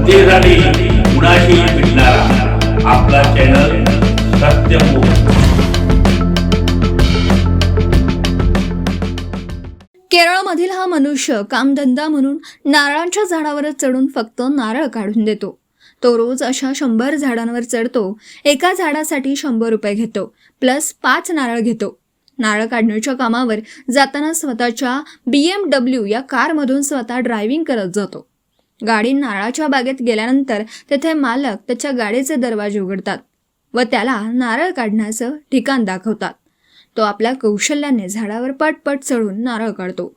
जनतेसाठी कुणाशी भेटणारा आपला चॅनल सत्यमुख। केरळमधील हा मनुष्य कामधंदा म्हणून नारळांच्या झाडावर चढून फक्त नारळ काढून देतो। तो रोज अशा 100 झाडांवर चढतो। एका झाडासाठी 100 रुपये घेतो, प्लस 5 नारळ घेतो। नारळ काढण्याच्या कामावर जाताना स्वतःच्या BMW या कारमधून स्वतः ड्रायव्हिंग करत जातो। गाडी नारळाच्या बागेत गेल्यानंतर तेथे मालक त्याच्या गाडीचे दरवाजे उघडतात व त्याला नारळ काढण्याचं ठिकाण दाखवतात। तो आपल्या कौशल्याने झाडावर पटपट चढून नारळ काढतो।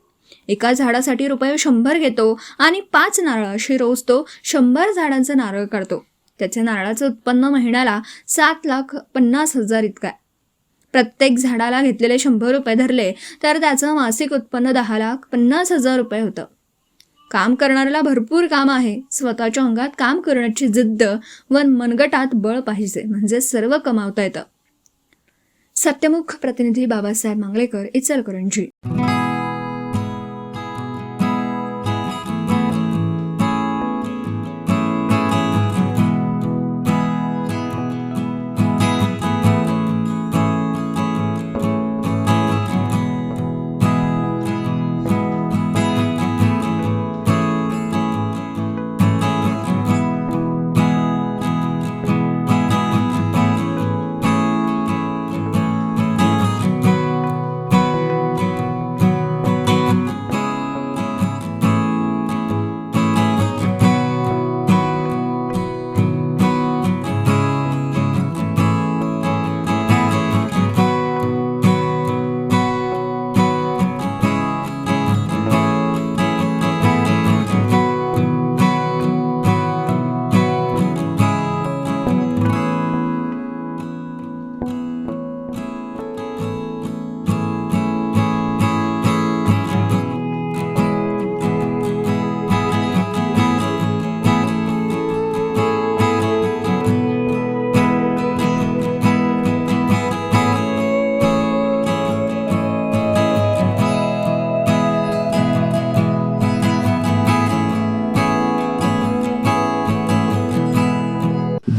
एका झाडासाठी रुपये 100 घेतो आणि 5 नारळ अशी रोज तो 100 झाडांचं नारळ काढतो। त्याचे नारळाचं उत्पन्न महिन्याला 7,50,000 इतकं आहे। प्रत्येक झाडाला घेतलेले 100 रुपये धरले तर त्याचं मासिक उत्पन्न 10,50,000 रुपये होतं। काम करणाऱ्याला भरपूर काम आहे। स्वतःच्या अंगात काम करण्याची जिद्द व मनगटात बळ पाहिजे, म्हणजे सर्व कमावता येतं। सत्यमुख प्रतिनिधी बाबासाहेब मांगलेकर, इचलकरंजी।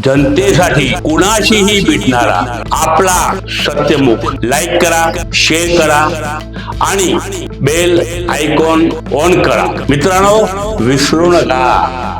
जनतेसाठी कुणाशीही भेटणारा आपला सत्यमुख। लाईक करा, शेअर करा आणि बेल आयकॉन ऑन करा। मित्रांनो, विसरू नका।